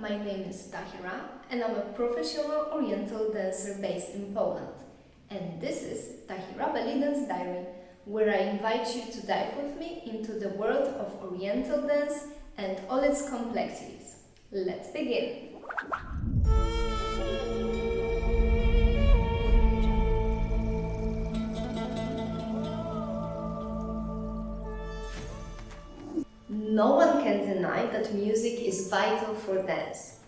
my name is Tahira and I'm a professional Oriental dancer based in Poland. And this is Tahira Belly Dance Diary, where I invite you to dive with me into the world of Oriental dance and all its complexities. Let's begin! No one can deny that music is vital for dance.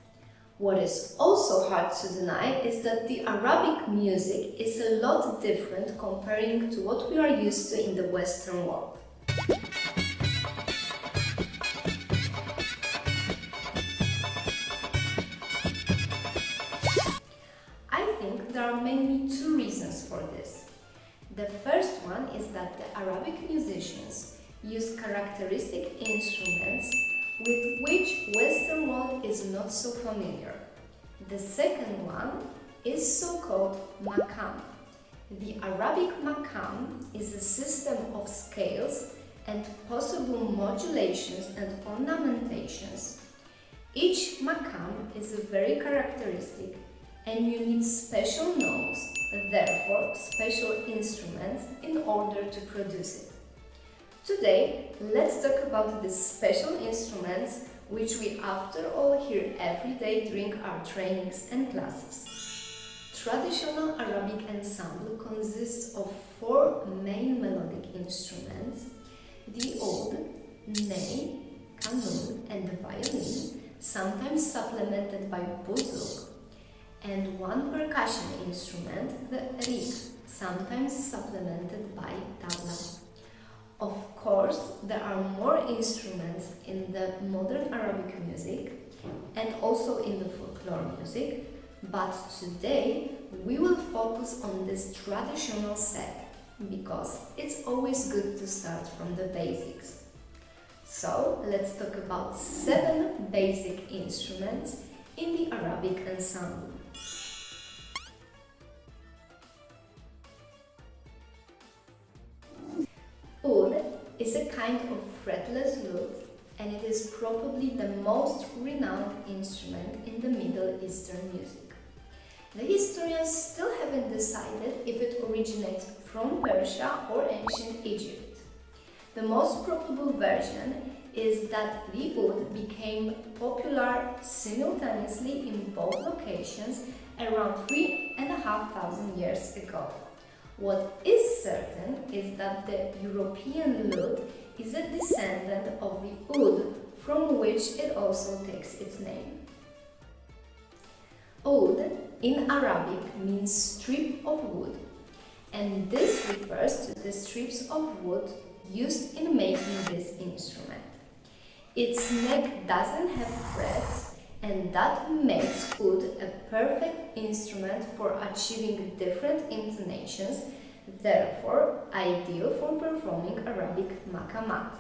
What is also hard to deny is that the Arabic music is a lot different comparing to what we are used to in the Western world. I think there are mainly two reasons for this. The first one is that the Arabic musicians use characteristic instruments with which Western world is not so familiar. The second one is so-called maqam. The Arabic maqam is a system of scales and possible modulations and ornamentations. Each maqam is very characteristic and you need special notes, therefore special instruments, in order to produce it. Today, let's talk about these special instruments which we after all hear every day during our trainings and classes. Traditional Arabic ensemble consists of four main melodic instruments: the oud, ney, qanun and the violin, sometimes supplemented by Buzuq, and one percussion instrument, the Riqq, sometimes supplemented by Tabla. Of course, there are more instruments in the modern Arabic music and also in the folklore music, but today we will focus on this traditional set because it's always good to start from the basics. So let's talk about 7 basic instruments in the Arabic ensemble. Oud is a kind of fretless lute and it is probably the most renowned instrument in the Middle Eastern music. The historians still haven't decided if it originates from Persia or ancient Egypt. The most probable version is that the oud became popular simultaneously in both locations around 3,500 years ago. What is certain is that the European lute is a descendant of the oud, from which it also takes its name. Oud in Arabic means strip of wood, and this refers to the strips of wood used in making this instrument. Its neck doesn't have frets, and that makes oud a perfect instrument for achieving different intonations, therefore ideal for performing Arabic maqamat.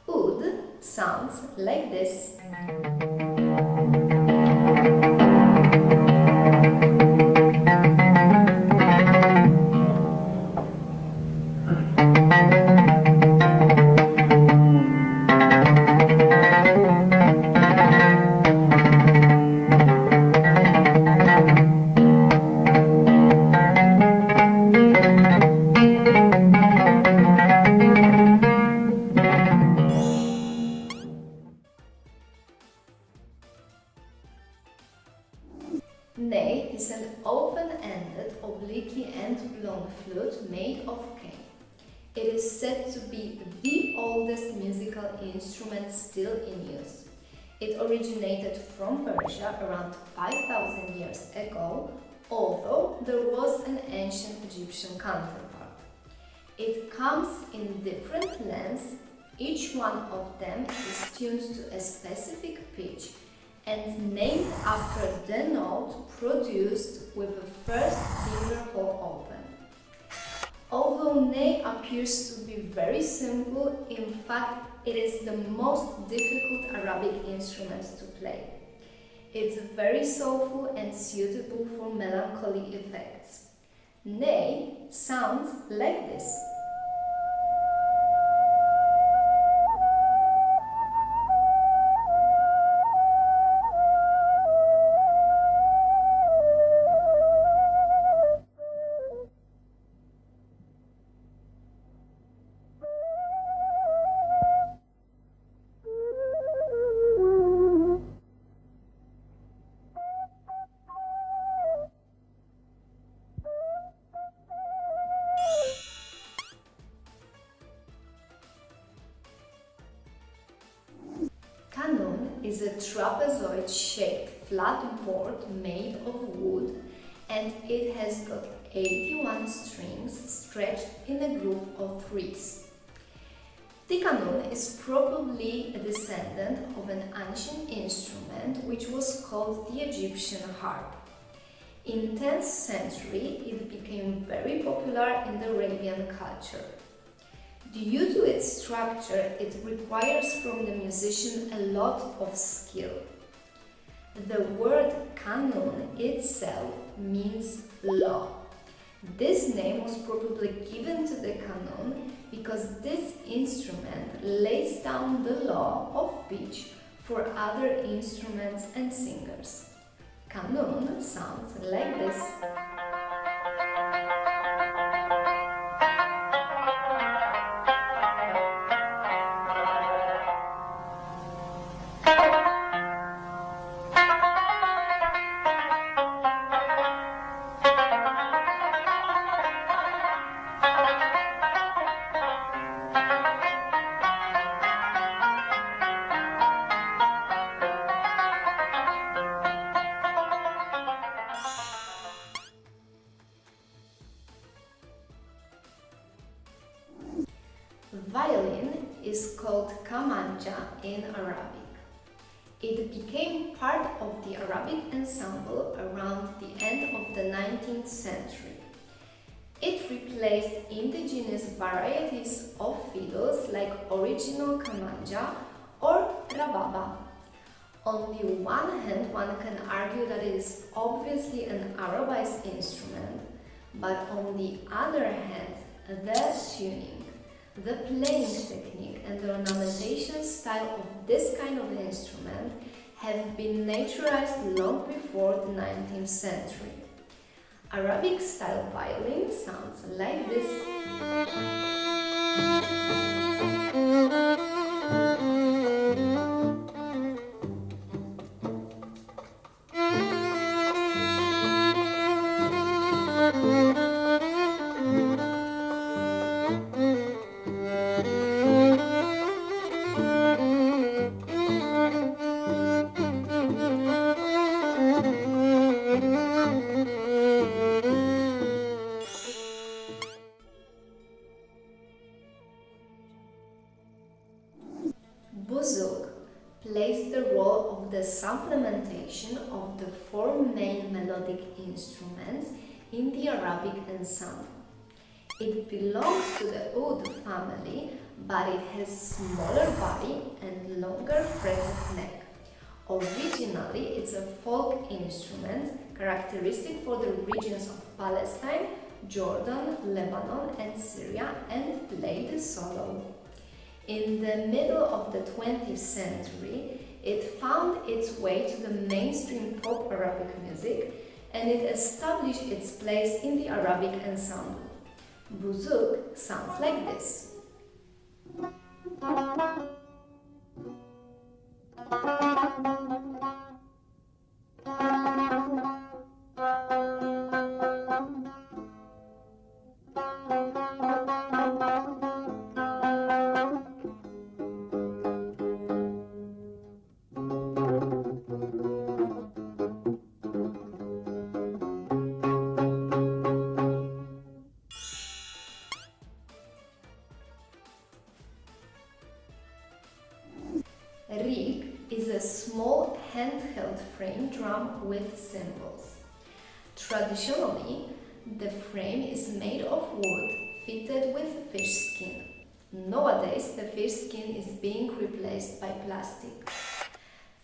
Oud sounds like this. Ney is an open-ended, obliquely end-blown flute made of cane. It is said to be the oldest musical instrument still in use. It originated from Persia around 5,000 years ago, although there was an ancient Egyptian counterpart. It comes in different lengths, each one of them is tuned to a specific pitch and named after the note produced with the first finger hole open. Although ney appears to be very simple, in fact it is the most difficult Arabic instrument to play. It's very soulful and suitable for melancholy effects. Ney sounds like this. is a trapezoid-shaped flat board made of wood, and it has got 81 strings stretched in a group of threes. The Qanun is probably a descendant of an ancient instrument which was called the Egyptian harp. In 10th century, it became very popular in the Arabian culture. Due to its structure, it requires from the musician a lot of skill. The word Qanun itself means law. This name was probably given to the Qanun because this instrument lays down the law of pitch for other instruments and singers. Qanun sounds like this. Violin is called kamanja in Arabic. It became part of the Arabic ensemble around the end of the 19th century. It replaced indigenous varieties of fiddles like original kamanja or rababa. On the one hand, one can argue that it is obviously an Arabized instrument, but on the other hand, the tuning, the playing technique and the ornamentation style of this kind of instrument have been naturalized long before the 19th century. Arabic style violin sounds like this. Buzuq plays the role of the supplementation of the four main melodic instruments in the Arabic ensemble. It belongs to the oud family, but it has smaller body and longer fretted neck. Originally, it's a folk instrument characteristic for the regions of Palestine, Jordan, Lebanon and Syria, and played solo. In the middle of the 20th century, it found its way to the mainstream pop Arabic music, and it established its place in the Arabic ensemble. Buzuq sounds like this. Riqq is a small handheld frame drum with cymbals. Traditionally, the frame is made of wood fitted with fish skin. Nowadays, the fish skin is being replaced by plastic.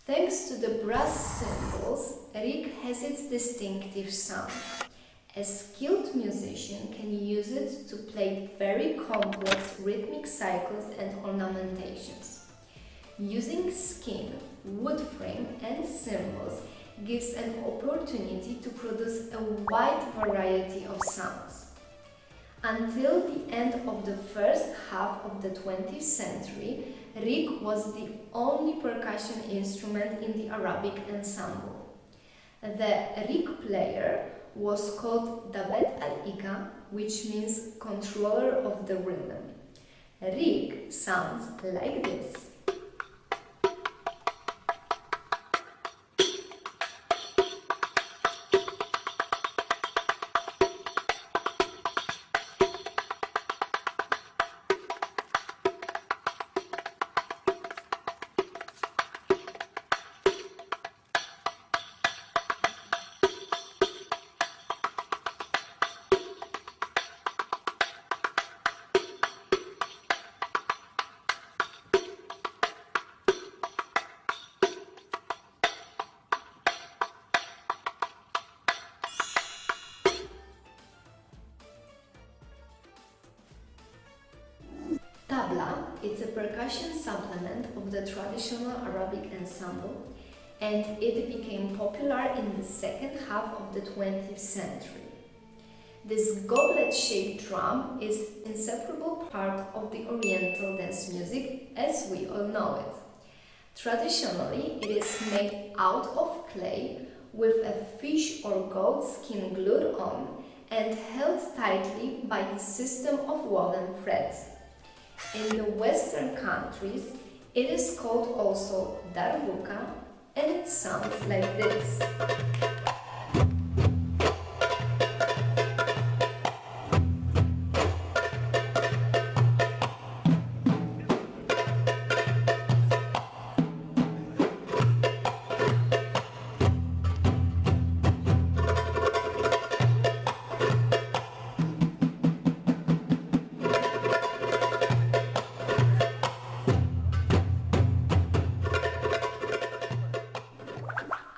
Thanks to the brass cymbals, Riqq has its distinctive sound. A skilled musician can use it to play very complex rhythmic cycles and ornamentations. Using skin, wood frame and cymbals gives an opportunity to produce a wide variety of sounds. Until the end of the first half of the 20th century, Riqq was the only percussion instrument in the Arabic ensemble. The Riqq player was called Dabet al-Ika, which means controller of the rhythm. Riqq sounds like this. percussion supplement of the traditional Arabic ensemble, and it became popular in the second half of the 20th century. This goblet-shaped drum is an inseparable part of the Oriental dance music as we all know it. Traditionally, it is made out of clay with a fish or goat skin glued on and held tightly by a system of woven threads. In the Western countries, it is called also darbuka, and it sounds like this.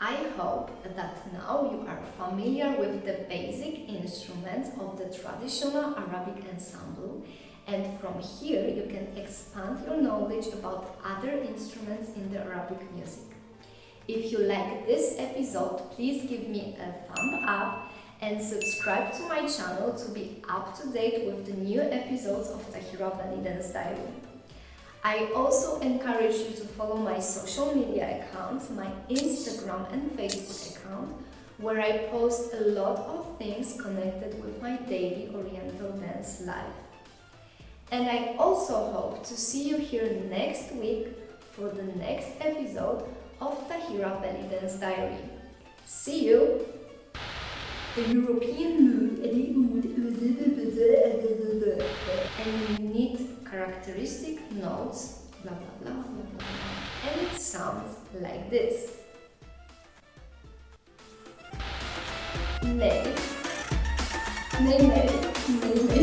I hope that now you are familiar with the basic instruments of the traditional Arabic ensemble, and from here you can expand your knowledge about other instruments in the Arabic music. If you like this episode, please give me a thumb up and subscribe to my channel to be up to date with the new episodes of Tahira Belly Dance Diary. I also encourage you to follow my social media accounts, my Instagram and Facebook account, where I post a lot of things connected with my daily Oriental dance life. And I also hope to see you here next week for the next episode of Tahira Belly Dance Diary. See you! The European mood and you need characteristic notes, blah blah blah blah blah blah, and it sounds like this. Nay, nay, nay, nay, nay.